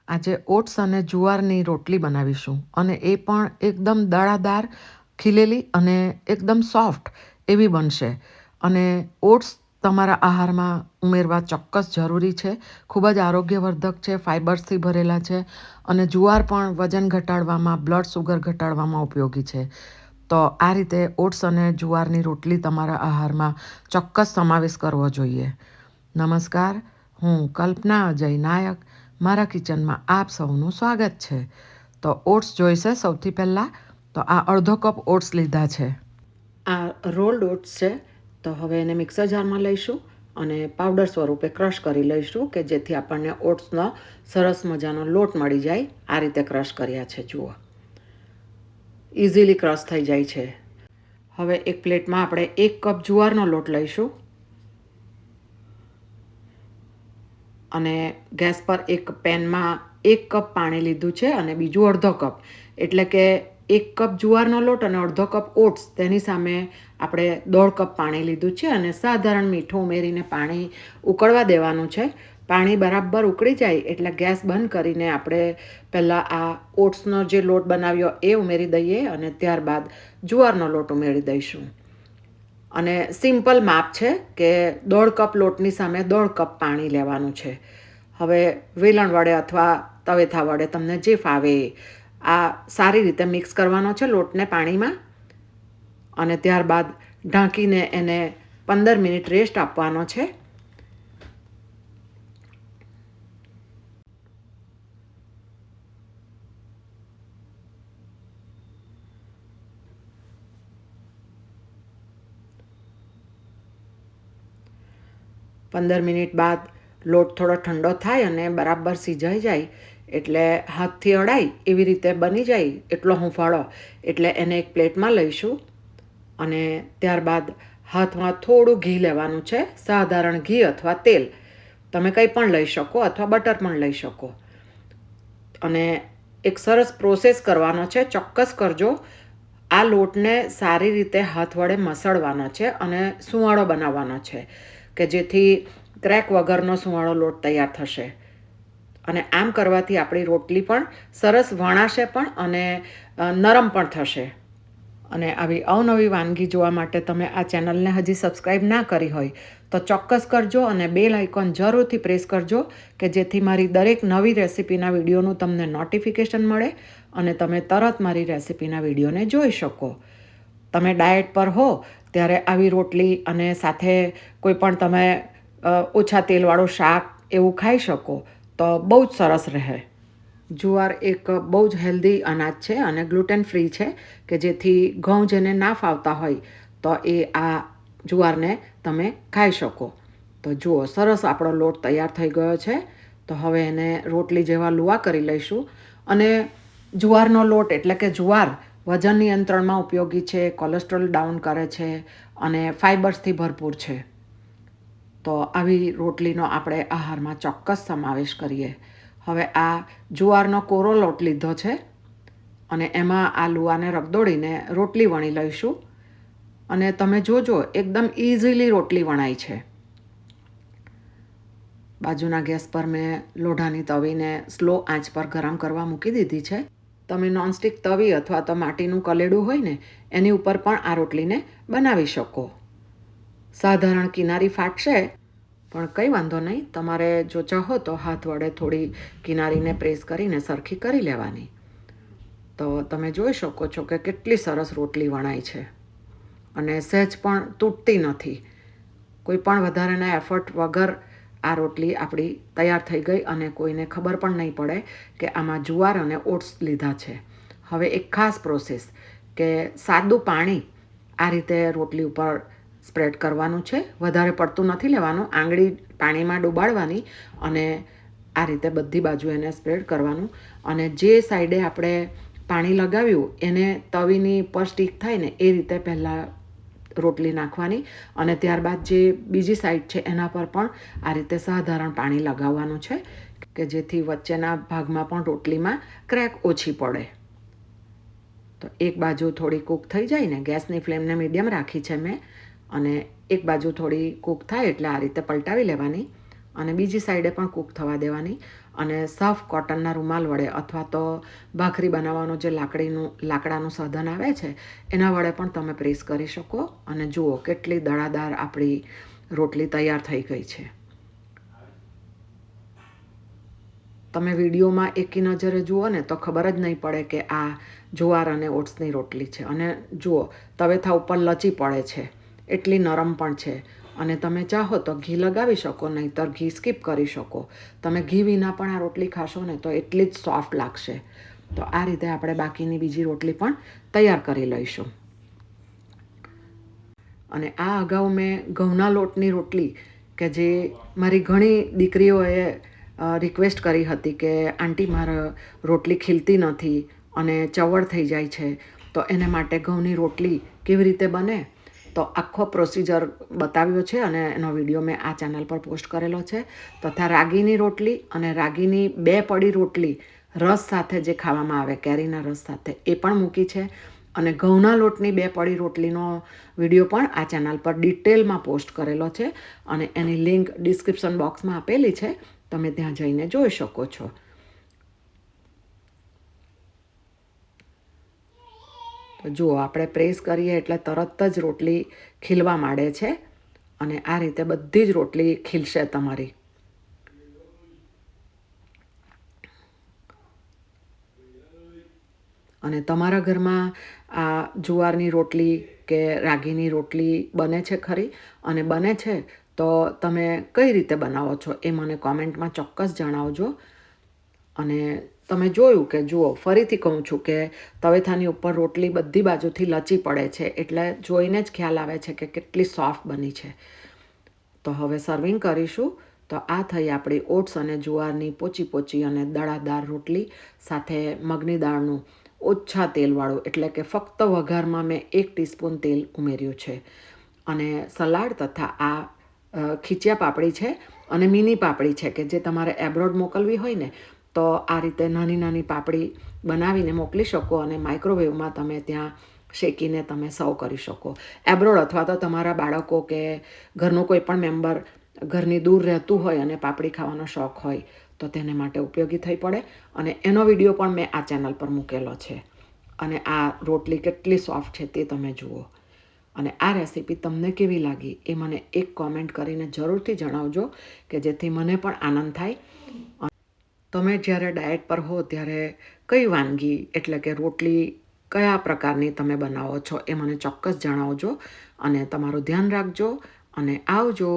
આજે ઓટ્સ અને જુવારની રોટલી બનાવીશું અને એ પણ એકદમ દાણાદાર ખીલેલી અને એકદમ સોફ્ટ એવી બનશે. અને ઓટ્સ તમારા આહારમાં ઉમેરવા ચોક્કસ જરૂરી છે. ખૂબ જ આરોગ્યવર્ધક છે, ફાઇબર્સથી ભરેલા છે અને જુવાર પણ વજન ઘટાડવામાં, બ્લડ શુગર ઘટાડવામાં ઉપયોગી છે. તો આ રીતે ઓટ્સ અને જુવારની રોટલી તમારા આહારમાં ચોક્કસ સમાવેશ કરવો જોઈએ. નમસ્કાર, હું કલ્પના અજય નાયક. મારા કિચનમાં આપ સૌનું સ્વાગત છે. તો ઓટ્સ જોઈશે સૌથી પહેલાં. તો આ અડધો કપ ઓટ્સ લીધા છે. આ રોલ્ડ ઓટ્સ છે. તો હવે એને મિક્સર જારમાં લઈશું અને પાવડર સ્વરૂપે ક્રશ કરી લઈશું કે જેથી આપણને ઓટ્સનો સરસ મજાનો લોટ મળી જાય. આ રીતે ક્રશ કર્યા છે, જુઓ. ઇઝીલી ક્રશ થઈ જાય છે. હવે એક પ્લેટમાં આપણે 1 કપ જુવારનો લોટ લઈશું અને ગેસ પર એક પેનમાં 1 કપ પાણી લીધું છે અને બીજું અડધો કપ, એટલે કે 1 કપ જુવારનો લોટ અને અડધો કપ ઓટ્સ, તેની સામે આપણે 1.5 કપ પાણી લીધું છે અને સાધારણ મીઠું ઉમેરીને પાણી ઉકળવા દેવાનું છે. પાણી બરાબર ઉકળી જાય એટલે ગેસ બંધ કરીને આપણે પહેલાં આ ઓટ્સનો જે લોટ બનાવ્યો એ ઉમેરી દઈએ અને ત્યારબાદ જુવારનો લોટ ઉમેરી દઈશું. અને સિમ્પલ માપ છે કે 1.5 કપ લોટની સામે 1.5 કપ પાણી લેવાનું છે. હવે વેલણ વડે અથવા તવેથા વડે તમને જે ફાવે આ સારી રીતે મિક્સ કરવાનો છે લોટને પાણીમાં અને ત્યારબાદ ઢાંકીને એને 15 મિનિટ રેસ્ટ આપવાનો છે. પંદર મિનિટ બાદ લોટ થોડો ઠંડો થાય અને બરાબર સિજાઈ જાય એટલે હાથથી અડાય એવી રીતે બની જાય એટલો હુંફાળો એટલે એને એક પ્લેટમાં લઈશું અને ત્યારબાદ હાથમાં થોડું ઘી લેવાનું છે, સાધારણ ઘી અથવા તેલ. તમે કંઈ પણ લઈ શકો અથવા બટર પણ લઈ શકો. અને એક સરસ પ્રોસેસ કરવાનો છે, ચોક્કસ કરજો. આ લોટને સારી રીતે હાથ વડે મસળવાનો છે અને સુંવાળો બનાવવાનો છે કે જેથી ક્રેક વગરનો સુંવાળો લોટ તૈયાર થશે. અને આમ કરવાથી આપણી રોટલી પણ સરસ વણાશે પણ અને નરમ પણ થશે. અને આવી અવનવી વાનગી જોવા માટે તમે આ ચેનલને હજી સબસ્ક્રાઈબ ના કરી હોય તો ચોક્કસ કરજો અને બેલ આઇકોન જરૂરથી પ્રેસ કરજો કે જેથી મારી દરેક નવી રેસિપીના વિડીયોનું તમને નોટિફિકેશન મળે અને તમે તરત મારી રેસિપીના વિડીયોને જોઈ શકો. તમે ડાયટ પર હો ત્યારે આવી રોટલી અને સાથે કોઈ પણ તમે ઓછા તેલવાળું શાક એવું ખાઈ શકો તો બહુ જ સરસ રહે. જુવાર એક બહુ જ હેલ્ધી અનાજ છે અને ગ્લુટેન ફ્રી છે કે જેથી ઘઉં જેને ના ફાવતા હોય તો એ આ જુવારને તમે ખાઈ શકો. તો જુઓ, સરસ આપણો લોટ તૈયાર થઈ ગયો છે. તો હવે એને રોટલી જેવા લુવા કરી લઈશું. અને જુવારનો લોટ એટલે કે જુવાર વજન નિયંત્રણમાં ઉપયોગી છે, કોલેસ્ટ્રોલ ડાઉન કરે છે અને ફાઇબર્સથી ભરપૂર છે. તો આવી રોટલીનો આપણે આહારમાં ચોક્કસ સમાવેશ કરીએ. હવે આ જુવારનો કોરો લોટ લીધો છે અને એમાં આ લુવાને રગદોળીને રોટલી વણી લઈશું. અને તમે જોજો, એકદમ ઇઝીલી રોટલી વણાય છે. બાજુના ગેસ પર મેં લોઢાની તવીને સ્લો આંચ પર ગરમ કરવા મૂકી દીધી છે. તમે નોનસ્ટિક તવી અથવા તો માટીનું કલેડું હોય ને એની ઉપર પણ આ રોટલીને બનાવી શકો. સાધારણ કિનારી ફાટશે પણ કંઈ વાંધો નહીં. તમારે જો ચાહો તો હાથ વડે થોડી કિનારીને પ્રેસ કરીને સરખી કરી લેવાની. તો તમે જોઈ શકો છો કે કેટલી સરસ રોટલી વણાય છે અને સહેજ પણ તૂટતી નથી. કોઈ પણ વધારાના એફર્ટ વગર આ રોટલી આપણી તૈયાર થઈ ગઈ અને કોઈને ખબર પણ નહીં પડે કે આમાં જુવાર અને ઓટ્સ લીધા છે. હવે એક ખાસ પ્રોસેસ કે સાદું પાણી આ રીતે રોટલી ઉપર સ્પ્રેડ કરવાનું છે. વધારે પડતું નથી લેવાનું. આંગળી પાણીમાં ડુબાડવાની અને આ રીતે બધી બાજુ એને સ્પ્રેડ કરવાનું. અને જે સાઈડે આપણે પાણી લગાવ્યું એને તવીની પર સ્ટીક થાય ને એ રીતે પહેલાં રોટલી નાખવાની અને ત્યારબાદ જે બીજી સાઈડ છે એના પર પણ આ રીતે સાધારણ પાણી લગાવવાનું છે કે જેથી વચ્ચેના ભાગમાં પણ રોટલીમાં ક્રેક ઓછી પડે. તો એક બાજુ થોડી કૂક થઈ જાય ને, ગેસની ફ્લેમને મીડિયમ રાખી છે મેં, અને એક બાજુ થોડી કૂક થાય એટલે આ રીતે પલટાવી લેવાની અને બીજી સાઈડે પણ કૂક થવા દેવાની. અને સાફ કોટનના રૂમાલ વડે અથવા તો ભાખરી બનાવવાનું જે લાકડાનું સાધન આવે છે એના વડે પણ તમે પ્રેસ કરી શકો. અને જુઓ કેટલી દળાદાર આપણી રોટલી તૈયાર થઈ ગઈ છે. તમે વિડીયોમાં એકી નજરે જુઓ ને તો ખબર જ નહીં પડે કે આ જુવાર અને ઓટ્સની રોટલી છે. અને જુઓ તવેથા ઉપર લચી પડે છે, એટલી નરમ પણ છે. અને તમે ચાહો તો ઘી લગાવી શકો, નહીંતર ઘી સ્કીપ કરી શકો. તમે ઘી વિના પણ આ રોટલી ખાશો ને તો એટલી જ સોફ્ટ લાગશે. તો આ રીતે આપણે બાકીની બીજી રોટલી પણ તૈયાર કરી લઈશું. અને આ અગાઉ મેં ઘઉંના લોટની રોટલી કે જે મારી ઘણી દીકરીઓએ રિક્વેસ્ટ કરી હતી કે આંટી મારા રોટલી ખીલતી નથી અને ચવડ થઈ જાય છે, તો એને માટે ઘઉંની રોટલી કેવી રીતે બને તો આખો પ્રોસિજર બતાવ્યો છે અને એનો વિડીયો મેં આ ચેનલ પર પોસ્ટ કરેલો છે. તથા રાગીની રોટલી અને રાગીની 2 પડી રોટલી રસ સાથે જે ખાવામાં આવે, કેરીના રસ સાથે, એ પણ મૂકી છે. અને ઘઉંના લોટની 2 પડી રોટલીનો વિડીયો પણ આ ચેનલ પર ડિટેલમાં પોસ્ટ કરેલો છે અને એની લિંક ડિસ્ક્રિપ્શન બોક્સમાં આપેલી છે. તમે ત્યાં જઈને જોઈ શકો છો. તો જુઓ આપણે પ્રેસ કરીએ એટલે તરત જ રોટલી ખીલવા માંડે છે અને આ રીતે બધી જ રોટલી ખીલશે તમારી. અને તમારા ઘરમાં આ જુવારની રોટલી કે રાગીની રોટલી બને છે ખરી? અને બને છે તો તમે કઈ રીતે બનાવો છો એ મને કોમેન્ટમાં ચોક્કસ જણાવજો. અને તમે જોયું કે જુઓ, ફરીથી કહું છું કે તવેથાની ઉપર રોટલી બધી બાજુથી લચી પડે છે, એટલે જોઈને જ ખ્યાલ આવે છે કે કેટલી સોફ્ટ બની છે. તો હવે સર્વિંગ કરીશું. તો આ થઈ આપણી ઓટ્સ અને જુવારની પોચી અને દળાદાર રોટલી સાથે મગની દાળનું ઓછા તેલવાળું, એટલે કે ફક્ત વઘારમાં મેં 1 ટીસ્પૂન તેલ ઉમેર્યું છે. અને સલાડ તથા આ ખીચિયા પાપડી છે અને મિની પાપડી છે કે જે તમારે એબ્રોડ મોકલવી હોય ને તો આ રીતે નાની નાની પાપડી બનાવીને મોકલી શકો અને માઇક્રોવેવમાં તમે ત્યાં શેકીને તમે સર્વ કરી શકો. એબ્રોડ અથવા તો તમારા બાળકો કે ઘરનું કોઈ પણ મેમ્બર ઘરની દૂર રહેતું હોય અને પાપડી ખાવાનો શોખ હોય તો તેને માટે ઉપયોગી થઈ પડે. અને એનો વિડીયો પણ મેં આ ચેનલ પર મૂકેલો છે. અને આ રોટલી કેટલી સોફ્ટ છે તે તમે જુઓ. અને આ રેસીપી તમને કેવી લાગી એ મને એક કોમેન્ટ કરીને જરૂરથી જણાવજો કે જેથી મને પણ આનંદ થાય. તમે જ્યારે ડાયટ પર હો ત્યારે કઈ વાનગી એટલે કે રોટલી કયા પ્રકારની તમે બનાવો છો એ મને ચોક્કસ જણાવજો. અને તમારું ધ્યાન રાખજો અને આવજો.